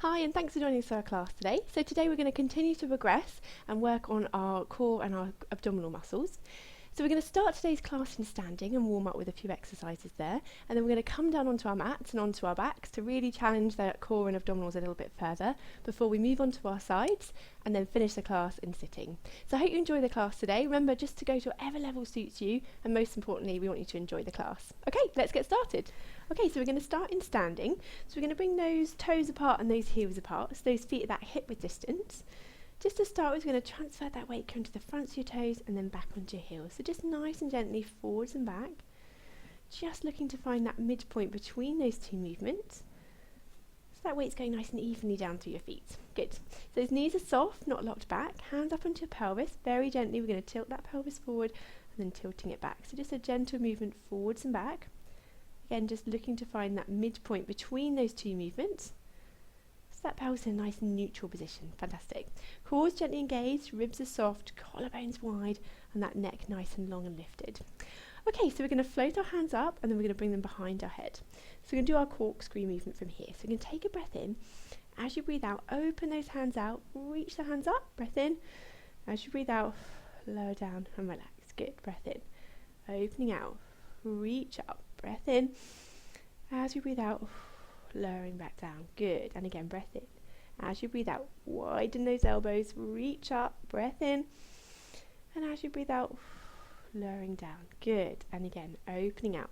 Hi, and thanks for joining us for our class today. So today we're going to continue to progress and work on our core and our abdominal muscles. So we're going to start today's class in standing and warm up with a few exercises there, and then we're going to come down onto our mats and onto our backs to really challenge the core and abdominals a little bit further before we move on to our sides and then finish the class in sitting. So I hope you enjoy the class today. Remember just to go to whatever level suits you, and most importantly we want you to enjoy the class. Okay, let's get started. Okay, so we're going to start in standing. So we're going to bring those toes apart and those heels apart, so those feet at that hip width distance. Just to start with, we're going to transfer that weight onto the fronts of your toes and then back onto your heels. So just nice and gently forwards and back. Just looking to find that midpoint between those two movements. So that weight's going nice and evenly down through your feet. Good. So those knees are soft, not locked back. Hands up onto your pelvis. Very gently, we're going to tilt that pelvis forward and then tilting it back. So just a gentle movement forwards and back. Again, just looking to find that midpoint between those two movements. So that pelvis in a nice neutral position. Fantastic. Core's gently engaged, ribs are soft, collarbones wide, and that neck nice and long and lifted. Okay, so we're going to float our hands up and then we're going to bring them behind our head. So we're going to do our corkscrew movement from here. So we're going to take a breath in. As you breathe out, open those hands out, reach the hands up, breath in. As you breathe out, lower down and relax. Good, breath in. Opening out, reach up, breath in. As you breathe out, lowering back down. Good. And again, breath in. As you breathe out, widen those elbows, reach up, breath in. And as you breathe out, lowering down. Good. And again, opening out.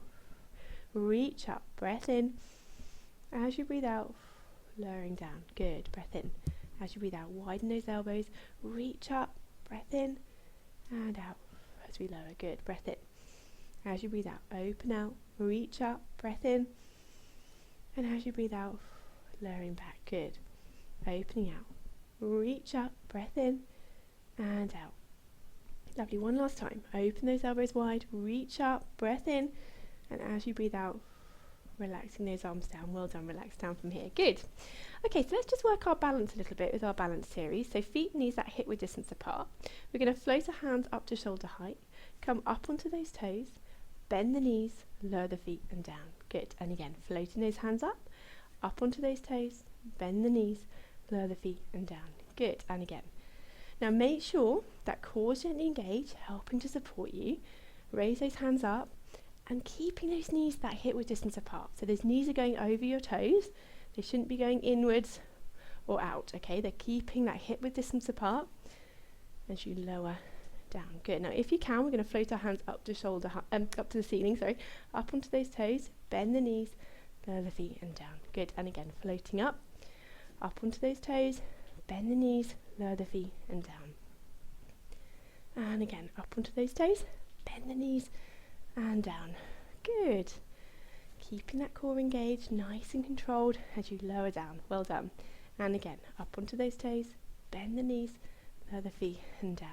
Reach up, breath in. As you breathe out, lowering down. Good. Breath in. As you breathe out, widen those elbows, reach up, breath in, and out as we lower. Good. Breath in. As you breathe out, open out, reach up, breath in. And as you breathe out, lowering back. Good. Opening out, reach up, breath in, and out. Lovely. One last time. Open those elbows wide, reach up, breath in, and as you breathe out, relaxing those arms down. Well done. Relax down from here. Good. Okay, so let's just work our balance a little bit with our balance series. So feet and knees that hip width distance apart. We're going to float our hands up to shoulder height, come up onto those toes, bend the knees, lower the feet and down. Good. And again, floating those hands up onto those toes, bend the knees, lower the feet and down. Good. And again. Now make sure that core is gently engaged, helping to support you. Raise those hands up and keeping those knees that hip width distance apart. So those knees are going over your toes. They shouldn't be going inwards or out. Okay, they're keeping that hip width distance apart as you lower down. Good. Now if you can, we're going to float our hands up to shoulder up to the ceiling, sorry, up onto those toes, bend the knees, lower the feet and down. Good. And again, floating up onto those toes, bend the knees, lower the feet and down. And again, up onto those toes, bend the knees and down. Good. Keeping that core engaged, nice and controlled as you lower down. Well done. And again, up onto those toes, bend the knees, lower the feet and down.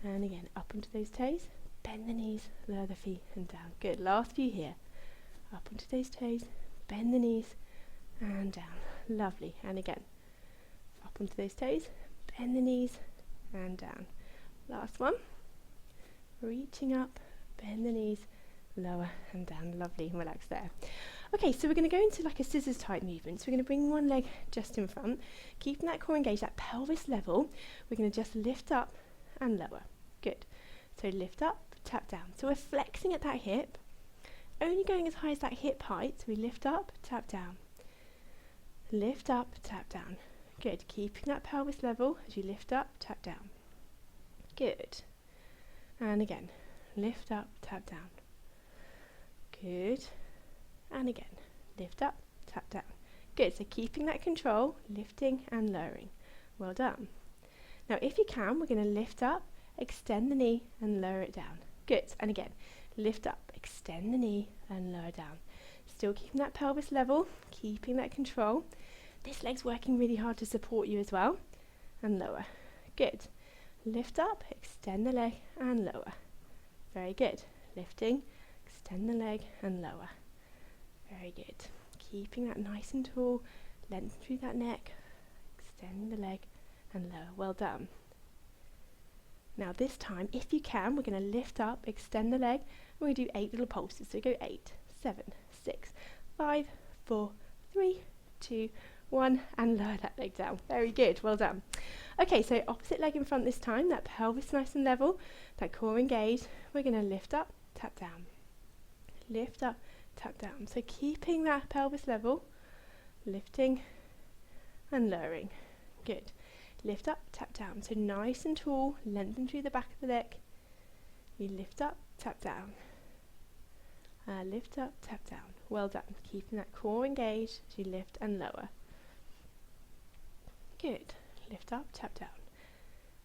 And again, up onto those toes, bend the knees, lower the feet and down. Good. Last few here. Up onto those toes, bend the knees and down. Lovely. And again, up onto those toes, bend the knees and down. Last one. Reaching up, bend the knees, lower and down. Lovely. Relax there. Okay, so we're going to go into like a scissors type movement. So we're going to bring one leg just in front, keeping that core engaged, that pelvis level. We're going to just lift up and lower. Good. So lift up, tap down. So we're flexing at that hip, only going as high as that hip height. So we lift up, tap down. Lift up, tap down. Good. Keeping that pelvis level as you lift up, tap down. Good. And again, lift up, tap down. Good. And again, lift up, tap down. Good. So keeping that control, lifting and lowering. Well done. Now if you can, we're going to lift up, extend the knee and lower it down. Good. And again, lift up, extend the knee and lower down. Still keeping that pelvis level, keeping that control. This leg's working really hard to support you as well. And lower. Good. Lift up, extend the leg and lower. Very good. Lifting, extend the leg and lower. Very good. Keeping that nice and tall, lengthen through that neck, extend the leg and lower. Well done. Now this time, if you can, we're going to lift up, extend the leg, and we do 8 little pulses. So we go 8, 7, 6, 5, 4, 3, 2, 1, and lower that leg down. Very good, well done. Okay, so opposite leg in front this time, that pelvis nice and level, that core engaged. We're going to lift up, tap down, lift up, tap down. So keeping that pelvis level, lifting and lowering. Good. Lift up, tap down. So nice and tall, lengthen through the back of the neck. You lift up, tap down. Lift up, tap down. Well done. Keeping that core engaged as you lift and lower. Good. Lift up, tap down.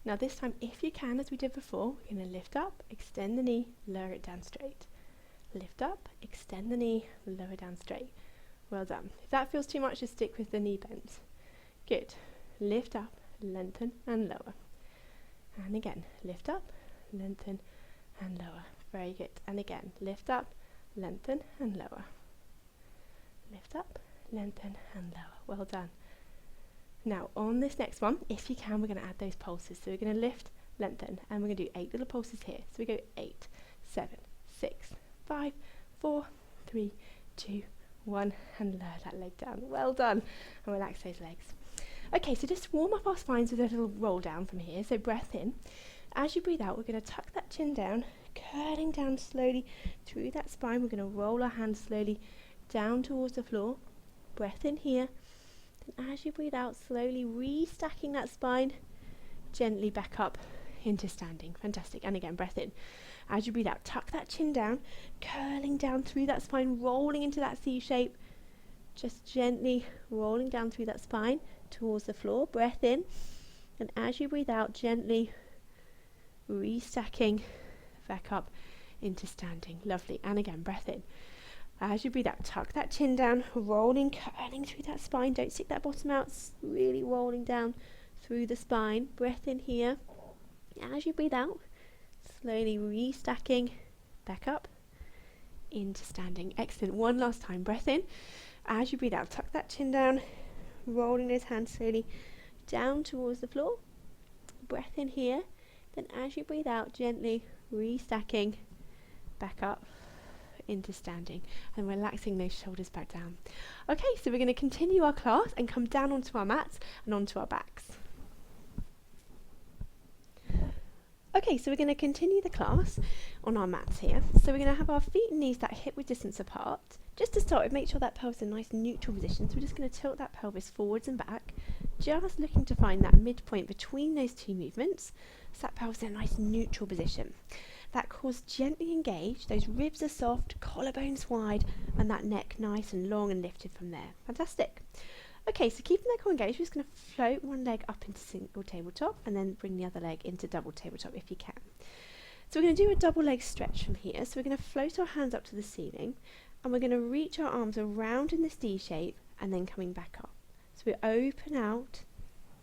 Now this time, if you can, as we did before, we're going to lift up, extend the knee, lower it down straight. Lift up, extend the knee, lower down straight. Well done. If that feels too much, just stick with the knee bends. Good. Lift up, lengthen and lower. And again, lift up, lengthen and lower. Very good. And again, lift up, lengthen and lower. Lift up, lengthen and lower. Well done. Now on this next one, if you can, we're going to add those pulses. So we're going to lift, lengthen, and we're going to do 8 little pulses here. So we go 8, 7, 6, 5, 4, 3, 2, 1, and lower that leg down. Well done. And relax those legs. Okay, so just warm up our spines with a little roll down from here. So breath in. As you breathe out, we're going to tuck that chin down, curling down slowly through that spine. We're going to roll our hands slowly down towards the floor. Breath in here. And as you breathe out, slowly restacking that spine, gently back up into standing. Fantastic. And again, breath in. As you breathe out, tuck that chin down, curling down through that spine, rolling into that C shape. Just gently rolling down through that spine towards the floor. Breath in. And as you breathe out, gently restacking back up into standing. Lovely. And again, breath in. As you breathe out, tuck that chin down, rolling, curling through that spine. Don't stick that bottom out, really rolling down through the spine. Breath in here. As you breathe out, slowly restacking back up into standing. Excellent. One last time. Breath in. As you breathe out, tuck that chin down, rolling those hands slowly down towards the floor. Breath in here. Then as you breathe out, gently restacking back up into standing and relaxing those shoulders back down. Okay, so we're going to continue our class and come down onto our mats and onto our backs. Okay, so we're going to continue the class on our mats here. So we're going to have our feet and knees that hip width distance apart. Just to start with, make sure that pelvis is in a nice neutral position. So we're just going to tilt that pelvis forwards and back, just looking to find that midpoint between those two movements. So that pelvis in a nice neutral position. That core's gently engaged, those ribs are soft, collarbones wide, and that neck nice and long and lifted from there. Fantastic. Okay, so keeping that core engaged, we're just going to float one leg up into single tabletop and then bring the other leg into double tabletop if you can. So we're going to do a double leg stretch from here. So we're going to float our hands up to the ceiling and we're going to reach our arms around in this D shape and then coming back up. So we open out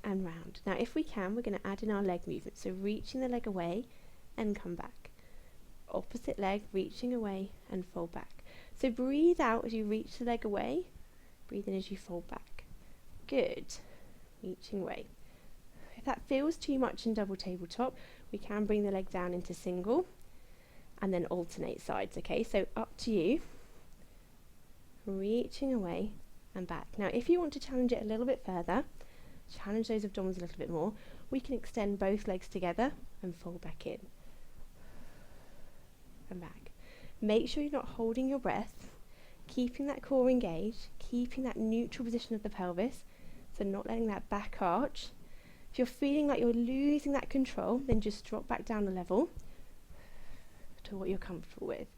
and round. Now if we can, we're going to add in our leg movement. So reaching the leg away and come back. Opposite leg, reaching away and fold back. So breathe out as you reach the leg away. Breathe in as you fold back. Good. Reaching away. If that feels too much in double tabletop, we can bring the leg down into single and then alternate sides. Okay, so up to you. Reaching away and back. Now, if you want to challenge it a little bit further, challenge those abdominals a little bit more, we can extend both legs together and fold back in. And back. Make sure you're not holding your breath, keeping that core engaged, keeping that neutral position of the pelvis, so not letting that back arch. If you're feeling like you're losing that control, then just drop back down a level to what you're comfortable with.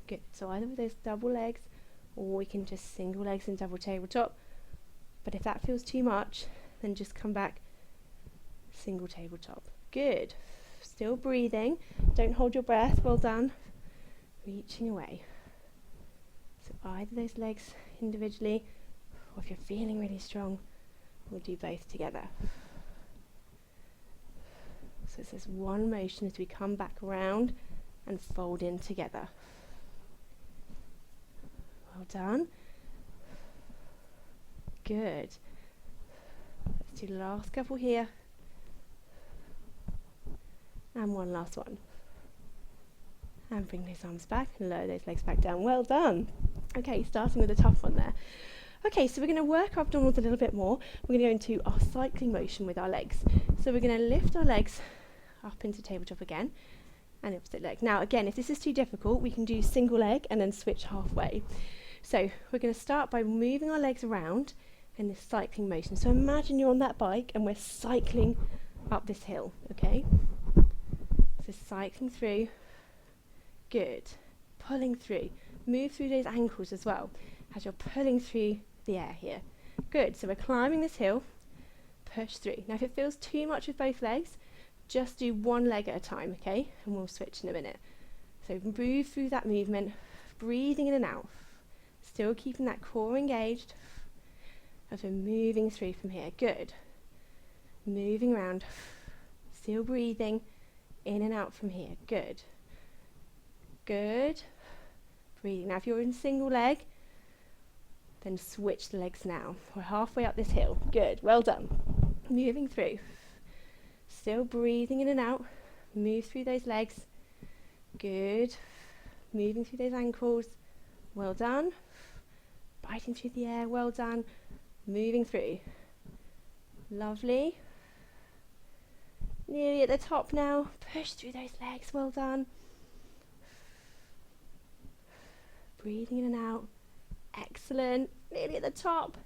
Good. So either with those double legs, or we can just single legs and double tabletop. But if that feels too much, then just come back single tabletop. Good. Still breathing. Don't hold your breath. Well done. Reaching away. So either those legs individually, or if you're feeling really strong, we'll do both together. So it's this one motion as we come back around and fold in together. Well done. Good. Let's do the last couple here. And one last one. And bring those arms back and lower those legs back down. Well done. Okay, starting with a tough one there. Okay, so we're going to work our abdominals a little bit more. We're going to go into our cycling motion with our legs. So we're going to lift our legs up into tabletop again, and opposite leg. Now again, if this is too difficult, we can do single leg and then switch halfway. So we're going to start by moving our legs around in this cycling motion. So imagine you're on that bike and we're cycling up this hill, okay? So cycling through, good. Pulling through, move through those ankles as well as you're pulling through the air here. Good, so we're climbing this hill, push through. Now if it feels too much with both legs, just do one leg at a time, okay? And we'll switch in a minute. So move through that movement, breathing in and out. Still keeping that core engaged as we're moving through from here. Good. Moving around, still breathing in and out from here. Good. Good. Breathing. Now if you're in single leg, then switch the legs now. We're halfway up this hill. Good. Well done. Moving through. Still breathing in and out. Move through those legs. Good. Moving through those ankles. Well done. Biting through the air. Well done. Moving through. Lovely. Nearly at the top now. Push through those legs. Well done. Breathing in and out. Excellent. Nearly at the top.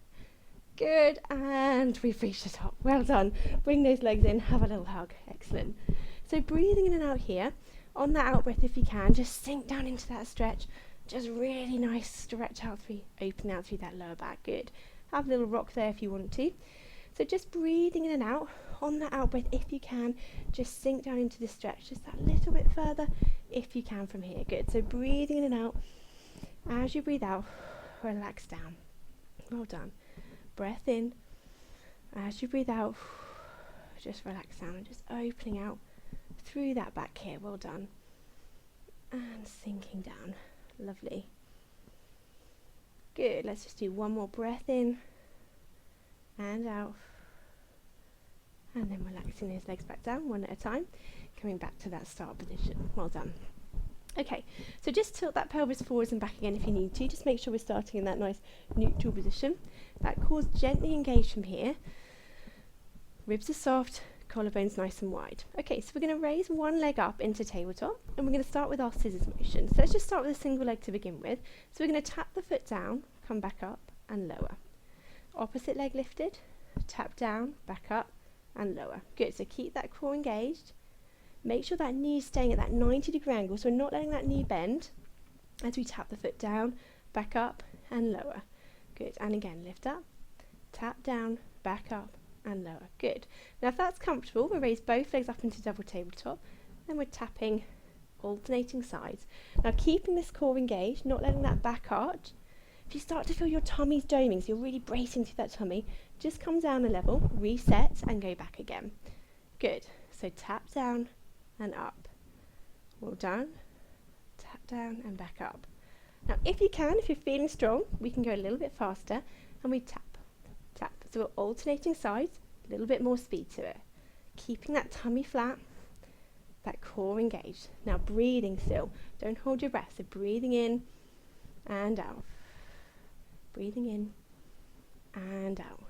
Good. And we've reached the top. Well done. Bring those legs in. Have a little hug. Excellent. So breathing in and out here. On that out breath, if you can, just sink down into that stretch. Just really nice stretch out through, open out through that lower back. Good. Have a little rock there if you want to. So just breathing in and out. On that out breath, if you can, just sink down into the stretch. Just that little bit further if you can from here. Good. So breathing in and out. As you breathe out, relax down. Well done. Breath in. As you breathe out, just relax down and just opening out through that back here. Well done. And sinking down. Lovely. Good. Let's just do one more breath in and out. And then relaxing those legs back down one at a time. Coming back to that start position. Well done. Okay, so just tilt that pelvis forwards and back again if you need to. Just make sure we're starting in that nice neutral position. That core's gently engaged from here. Ribs are soft, collarbones nice and wide. Okay, so we're going to raise one leg up into tabletop, and we're going to start with our scissors motion. So let's just start with a single leg to begin with. So we're going to tap the foot down, come back up and lower. Opposite leg lifted, tap down, back up and lower. Good, so keep that core engaged. Make sure that knee is staying at that 90-degree angle, so we're not letting that knee bend as we tap the foot down, back up and lower. Good, and again, lift up, tap down, back up and lower. Good. Now if that's comfortable, we'll raise both legs up into double tabletop, then we're tapping alternating sides. Now keeping this core engaged, not letting that back arch. If you start to feel your tummy's doming, so you're really bracing through that tummy, just come down a level, reset and go back again. Good, so tap down and up. Well done. Tap down and back up. Now if you can, if you're feeling strong, we can go a little bit faster and we tap, tap. So we're alternating sides, a little bit more speed to it. Keeping that tummy flat, that core engaged. Now breathing still. Don't hold your breath. So breathing in and out. Breathing in and out.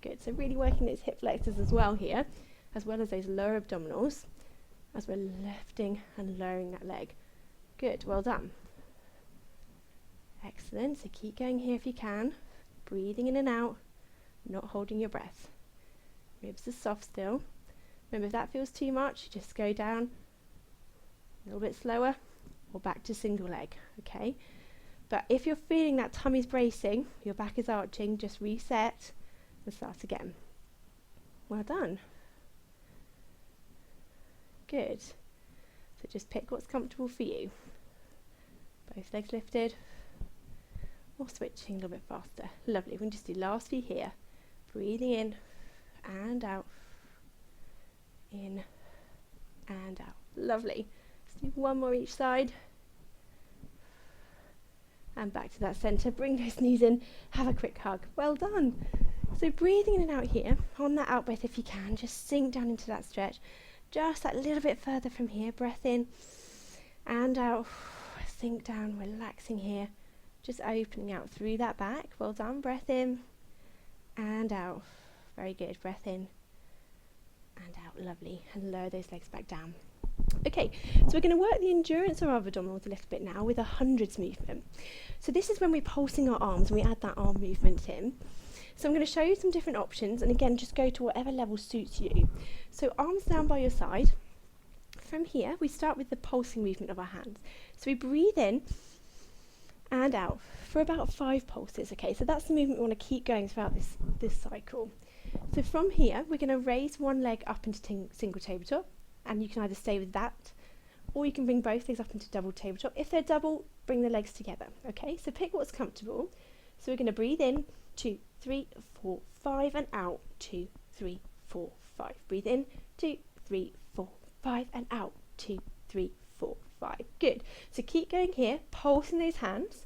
Good. So really working those hip flexors as well here, as well as those lower abdominals, as we're lifting and lowering that leg. Good, well done. Excellent, so keep going here if you can. Breathing in and out, not holding your breath. Ribs are soft still. Remember, if that feels too much, just go down a little bit slower or back to single leg, okay? But if you're feeling that tummy's bracing, your back is arching, just reset and start again. Well done. Good. So just pick what's comfortable for you. Both legs lifted. Or switching a little bit faster. Lovely. We can just do last few here. Breathing in and out. In and out. Lovely. Let's do one more each side. And back to that centre. Bring those knees in. Have a quick hug. Well done. So breathing in and out here. On that out breath if you can. Just sink down into that stretch. Just that little bit further from here. Breath in and out. Sink down, relaxing here. Just opening out through that back. Well done. Breath in and out. Very good. Breath in and out. Lovely. And lower those legs back down. Okay, so we're going to work the endurance of our abdominals a little bit now with a hundreds movement. So this is when we're pulsing our arms and we add that arm movement in. So I'm going to show you some different options, and again, just go to whatever level suits you. So arms down by your side. From here, we start with the pulsing movement of our hands. So we breathe in and out for about 5 pulses. Okay, so that's the movement we want to keep going throughout this cycle. So from here, we're going to raise one leg up into single tabletop, and you can either stay with that, or you can bring both legs up into double tabletop. If they're double, bring the legs together. Okay, so pick what's comfortable. So we're going to breathe in, 2, 3, 4, 5, and out, 2, 3, 4, 5. Breathe in, 2, 3, 4, 5, and out, 2, 3, 4, 5. Good. So keep going here, pulsing those hands.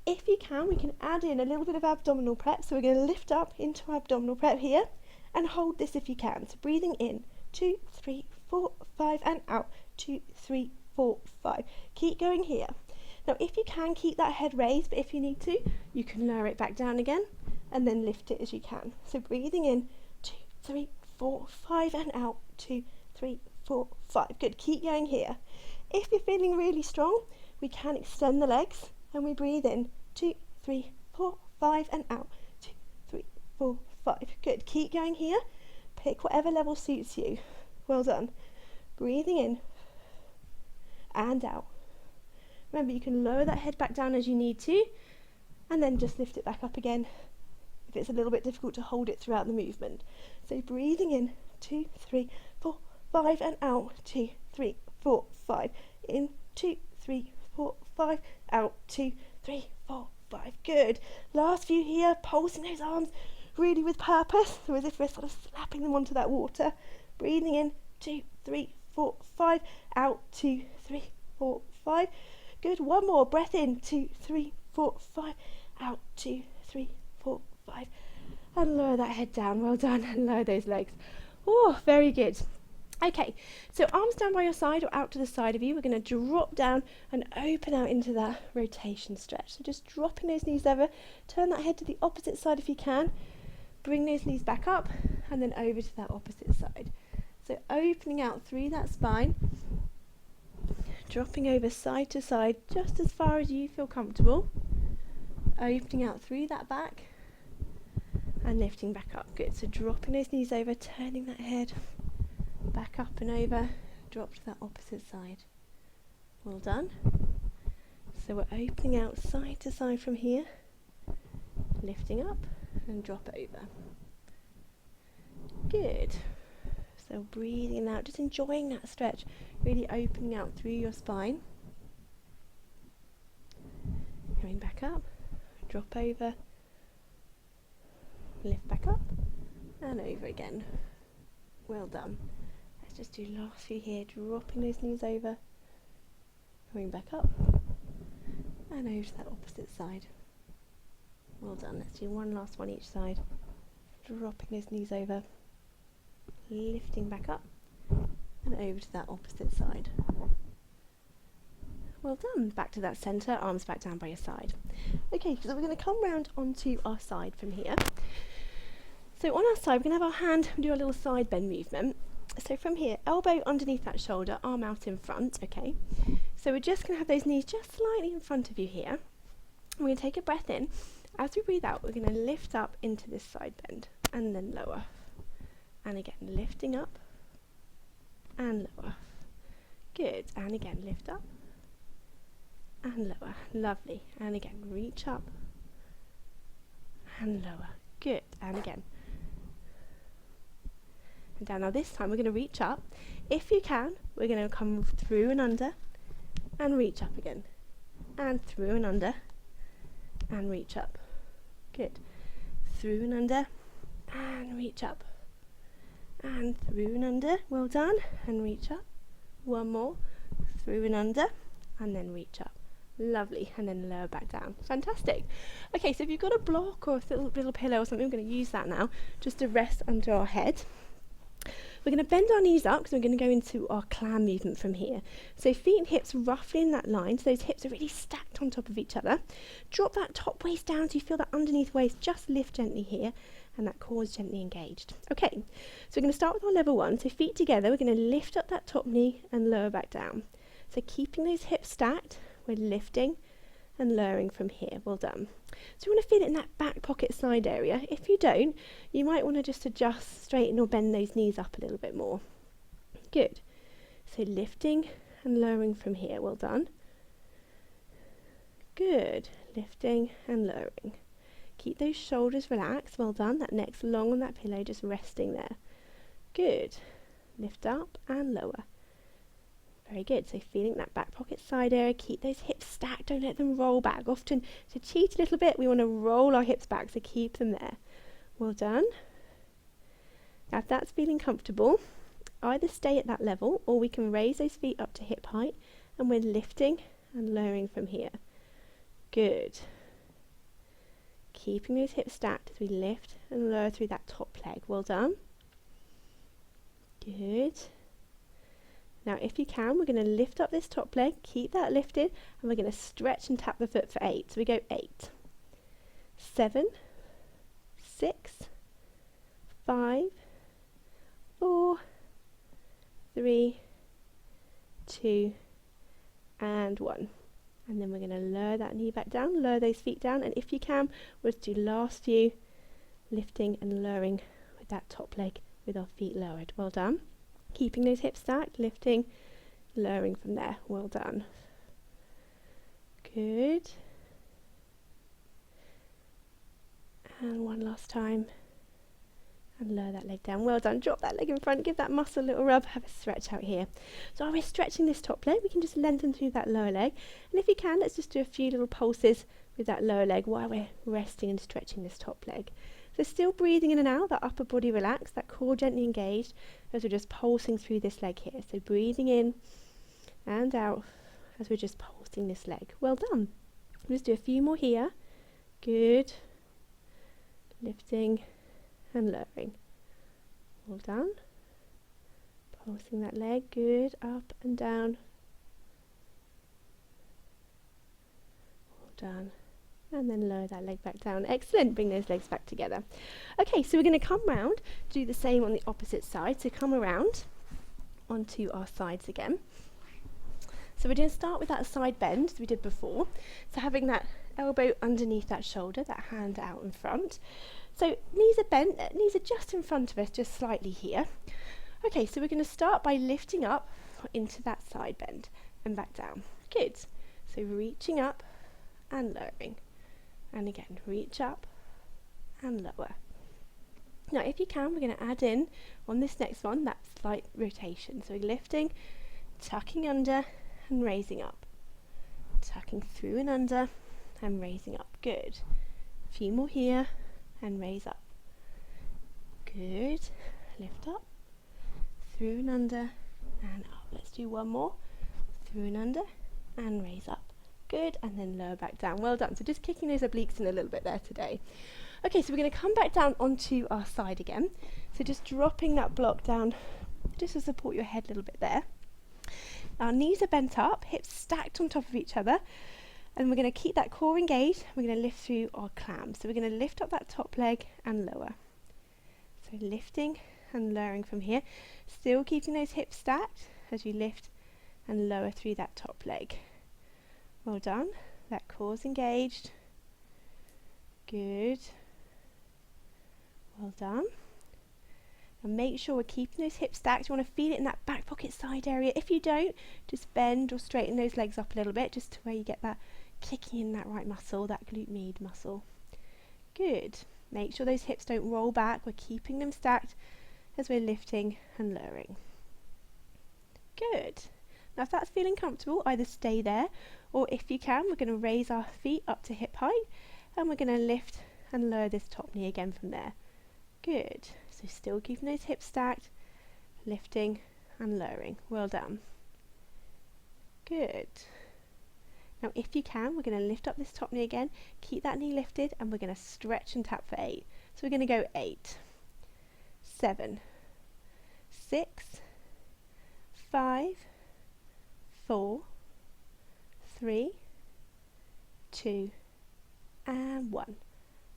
If you can, we can add in a little bit of abdominal prep. So we're going to lift up into abdominal prep here, and hold this if you can. So breathing in, 2, 3, 4, 5, and out, 2, 3, 4, 5. Keep going here. Now if you can, keep that head raised, but if you need to, you can lower it back down again and then lift it as you can. So breathing in, 2, 3, 4, 5, and out, 2, 3, 4, 5. Good, keep going here. If you're feeling really strong, we can extend the legs, and we breathe in, 2, 3, 4, 5, and out, 2, 3, 4, 5. Good, keep going here. Pick whatever level suits you. Well done. Breathing in and out. Remember, you can lower that head back down as you need to, and then just lift it back up again if it's a little bit difficult to hold it throughout the movement. So breathing in, 2, 3, 4, 5, and out, 2, 3, 4, 5. In, 2, 3, 4, 5, out, 2, 3, 4, 5. Good. Last few here, pulsing those arms really with purpose, so as if we're sort of slapping them onto that water. Breathing in, 2, 3, 4, 5, out, 2, 3, 4, 5. Good, one more, breath in, 2, 3, 4, 5, out, 2, 3, 4, 5, and lower that head down. Well done, and lower those legs. Oh, very good. Okay, so arms down by your side or out to the side of you. We're going to drop down and open out into that rotation stretch. So just dropping those knees over, turn that head to the opposite side if you can, bring those knees back up, and then over to that opposite side. So opening out through that spine, dropping over side to side just as far as you feel comfortable, opening out through that back and lifting back up. Good, so dropping those knees over, turning that head back up and over, drop to that opposite side. Well done. So we're opening out side to side from here, lifting up and drop over. Good. So breathing out, just enjoying that stretch, really opening out through your spine. Coming back up, drop over, lift back up, and over again. Well done. Let's just do last few here, dropping those knees over, coming back up, and over to that opposite side. Well done. Let's do one last one each side. Dropping those knees over, lifting back up and over to that opposite side. Well done. Back to that centre, arms back down by your side. Okay, so we're going to come round onto our side from here. So on our side, we're going to have our hand do a little side bend movement. So from here, elbow underneath that shoulder, arm out in front. Okay, so we're just going to have those knees just slightly in front of you here. We're going to take a breath in. As we breathe out, we're going to lift up into this side bend and then lower. And again, lifting up and lower. Good. And again, lift up and lower. Lovely. And again, reach up and lower. Good. And again. And down. Now this time we're going to reach up. If you can, we're going to come through and under and reach up again. And through and under and reach up. Good. Through and under and reach up. And through and under, well done, and reach up. One more, through and under, and then reach up. Lovely, and then lower back down. Fantastic. Okay, so if you've got a block or a little pillow or something, we're going to use that now, just to rest under our head. We're going to bend our knees up because we're going to go into our clam movement from here. So feet and hips roughly in that line, so those hips are really stacked on top of each other. Drop that top waist down so you feel that underneath waist, just lift gently here, and that core is gently engaged. Okay, so we're going to start with our level 1. So feet together, we're going to lift up that top knee and lower back down. So keeping those hips stacked, we're lifting and lowering from here. Well done. So you want to feel it in that back pocket side area. If you don't, you might want to just adjust, straighten or bend those knees up a little bit more. Good. So lifting and lowering from here. Well done. Good. Lifting and lowering. Keep those shoulders relaxed. Well done. That neck's long on that pillow, just resting there. Good. Lift up and lower. Very good. So feeling that back pocket side area, keep those hips stacked, don't let them roll back. Often to cheat a little bit, we want to roll our hips back, so keep them there. Well done. Now if that's feeling comfortable, either stay at that level or we can raise those feet up to hip height and we're lifting and lowering from here. Good. Keeping those hips stacked as we lift and lower through that top leg. Well done. Good. Now if you can, we're going to lift up this top leg, keep that lifted, and we're going to stretch and tap the foot for 8. So we go 8, 7, 6, 5, 4, 3, 2, and 1. And then we're going to lower that knee back down, lower those feet down, and if you can, we'll just do last few, lifting and lowering with that top leg with our feet lowered. Well done. Keeping those hips stacked, lifting, lowering from there. Well done. Good. And one last time. And lower that leg down. Well done. Drop that leg in front, give that muscle a little rub, have a stretch out here. So while we're stretching this top leg, we can just lengthen through that lower leg. And if you can, let's just do a few little pulses with that lower leg while we're resting and stretching this top leg. So still breathing in and out, that upper body relaxed, that core gently engaged as we're just pulsing through this leg here. So breathing in and out as we're just pulsing this leg. Well done. We'll just do a few more here. Good. Lifting and lowering. Well done. Pulsing that leg. Good. Up and down. Well done. And then lower that leg back down. Excellent. Bring those legs back together. Okay, so we're going to come round, do the same on the opposite side. So come around onto our sides again. So we're going to start with that side bend as we did before. So having that elbow underneath that shoulder, that hand out in front. So knees are bent, knees are just in front of us, just slightly here. Okay, so we're going to start by lifting up into that side bend and back down. Good. So reaching up and lowering. And again, reach up and lower. Now, if you can, we're going to add in on this next one that slight rotation. So lifting, tucking under and raising up. Tucking through and under and raising up. Good. A few more here and raise up. Good. Lift up, through and under and up. Let's do one more. Through and under and raise up. Good, and then lower back down. Well done. So just kicking those obliques in a little bit there today. Okay, so we're going to come back down onto our side again. So just dropping that block down just to support your head a little bit there. Our knees are bent up, hips stacked on top of each other, and we're going to keep that core engaged. We're going to lift through our clam. So we're going to lift up that top leg and lower. So lifting and lowering from here. Still keeping those hips stacked as you lift and lower through that top leg. Well done. That core's engaged. Good. Well done. And make sure we're keeping those hips stacked. You want to feel it in that back pocket side area. If you don't, just bend or straighten those legs up a little bit, just to where you get that kicking in that right muscle, that glute med muscle. Good. Make sure those hips don't roll back. We're keeping them stacked as we're lifting and lowering. Good. Now if that's feeling comfortable, either stay there, or if you can, we're going to raise our feet up to hip height and we're going to lift and lower this top knee again from there. Good. So still keeping those hips stacked, lifting and lowering. Well done. Good. Now if you can, we're going to lift up this top knee again, keep that knee lifted, and we're going to stretch and tap for 8. So we're going to go 8, 7, 6, 5, 4, 3, 2, and 1.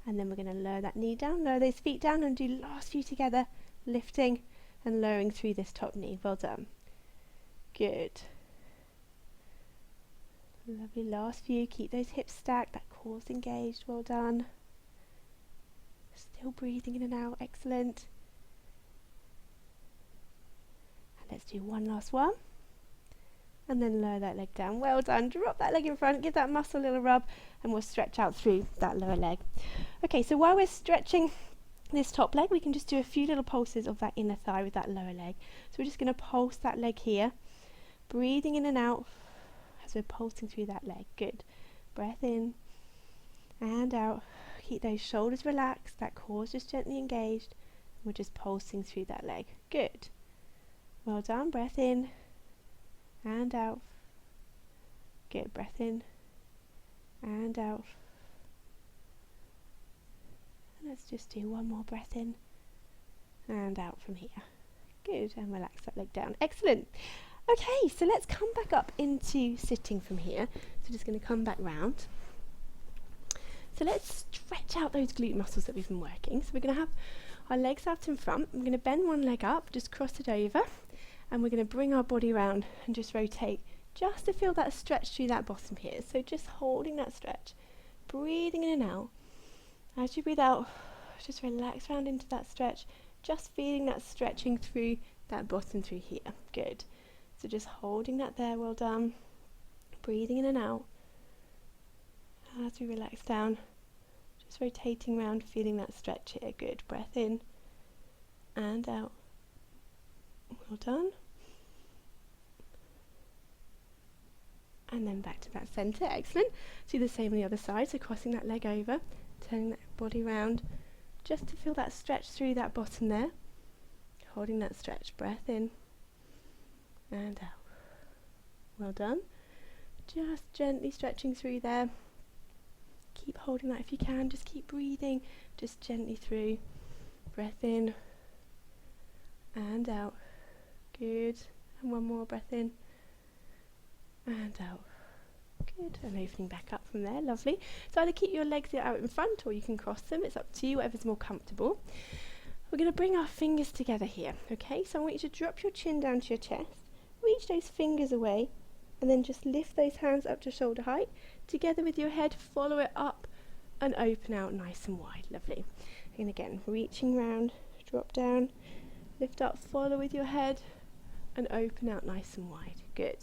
And then we're going to lower that knee down, lower those feet down, and do last few together, lifting and lowering through this top knee. Well done. Good. Lovely, last few. Keep those hips stacked, that core's engaged. Well done. Still breathing in and out. Excellent. And let's do one last one. And then lower that leg down. Well done. Drop that leg in front, give that muscle a little rub, and we'll stretch out through that lower leg. Okay, so while we're stretching this top leg, we can just do a few little pulses of that inner thigh with that lower leg. So we're just going to pulse that leg here, breathing in and out as we're pulsing through that leg. Good. Breath in and out. Keep those shoulders relaxed, that core's just gently engaged. We're just pulsing through that leg. Good. Well done. Breath in and out. Good. Breath in and out. And let's just do one more breath in and out from here. Good. And relax that leg down. Excellent. Okay, so let's come back up into sitting from here. So just going to come back round. So let's stretch out those glute muscles that we've been working. So we're going to have our legs out in front. I'm going to bend one leg up, just cross it over, and we're going to bring our body around and just rotate just to feel that stretch through that bottom here. So just holding that stretch, breathing in and out. As you breathe out, just relax round into that stretch, just feeling that stretching through that bottom through here. Good. So just holding that there. Well done. Breathing in and out. As we relax down, just rotating around, feeling that stretch here. Good. Breath in and out. Well done. And then back to that centre. Excellent. Do the same on the other side. So crossing that leg over, turning that body round, just to feel that stretch through that bottom there. Holding that stretch. Breath in and out. Well done. Just gently stretching through there. Keep holding that if you can. Just keep breathing, just gently through. Breath in and out. Good. And one more. Breath in and out. Good. And opening back up from there. Lovely. So either keep your legs out in front or you can cross them. It's up to you, whatever's more comfortable. We're going to bring our fingers together here. Okay, so I want you to drop your chin down to your chest, reach those fingers away, and then just lift those hands up to shoulder height. Together with your head, follow it up and open out nice and wide. Lovely. And again, reaching round, drop down, lift up, follow with your head, and open out nice and wide. Good.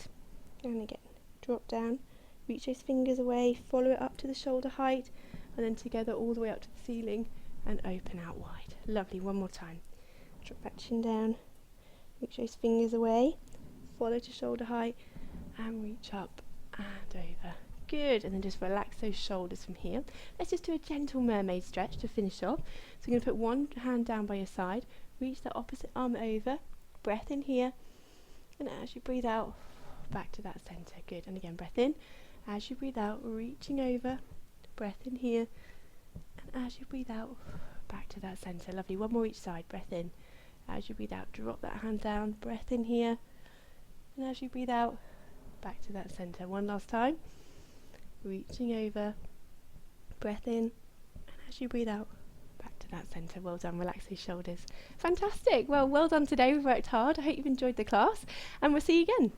And again, drop down, reach those fingers away, follow it up to the shoulder height, and then together all the way up to the ceiling and open out wide. Lovely. One more time. Drop that chin down, reach those fingers away, follow to shoulder height, and reach up and over. Good. And then just relax those shoulders from here. Let's just do a gentle mermaid stretch to finish off. So you're going to put one hand down by your side, reach the opposite arm over, breath in here, and as you breathe out, back to that centre. Good. And again, breath in. As you breathe out, reaching over, breath in here, and as you breathe out, back to that centre. Lovely. One more each side. Breath in. As you breathe out, drop that hand down, breath in here, and as you breathe out, back to that centre. One last time. Reaching over, breath in, and as you breathe out, back to that centre. Well done. Relax those shoulders. Fantastic. Well done today. We've worked hard. I hope you've enjoyed the class, and we'll see you again.